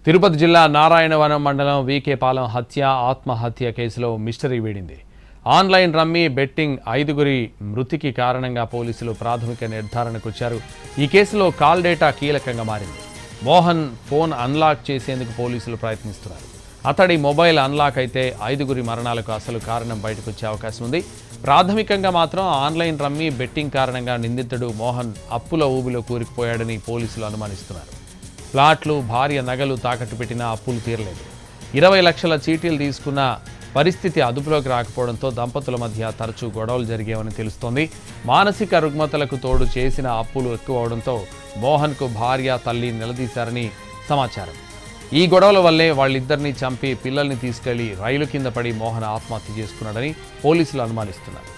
తిరుపతి జిల్లా నారాయణవనం మండలం వీకేపాలెం ఆత్మహత్య కేసులో మిస్టరీ వీడింది. ఆన్లైన్ రమ్మీ బెట్టింగ్ 5గురి మృతికి కారణంగా పోలీసులు ప్రాథమిక నిర్ధారణకు వచ్చారు. ఈ కేసులో కాల్ డేటా కీలకంగా మారింది. మోహన్ ఫోన్ అన్లాక్ చేసేందుకు పోలీసులు ప్రయత్నిస్తున్నారు. అతడి మొబైల్ అన్లాక్ అయితే 5గురి మరణాలకు అసలు కారణం బయటకు వచ్చే అవకాశం ఉంది. ప్రాథమికంగా మాత్రం ఆన్లైన్ రమ్మీ బెట్టింగ్ కారణంగా నిందితుడు మోహన్ అప్పుల ఊబిలో కూరుకుపోయాడని పోలీసులు అనుమానిస్తున్నారు. ప్లాట్లు, భార్య నగలు తాకట్టు పెట్టినా అప్పులు తీరలేదు. 20 లక్షల చీటీలు తీసుకున్న పరిస్థితి అదుపులోకి రాకపోవడంతో దంపతుల మధ్య తరచూ గొడవలు జరిగేవని తెలుస్తోంది. మానసిక రుగ్మతలకు తోడు చేసిన అప్పులు ఎక్కువ అవడంతో మోహన్కు భార్య, తల్లి నిలదీశారని సమాచారం. ఈ గొడవల వల్లే వాళ్ళిద్దరినీ చంపి పిల్లల్ని తీసుకెళ్లి రైలు కింద పడి మోహన్ ఆత్మహత్య చేసుకున్నాడని పోలీసులు అనుమానిస్తున్నారు.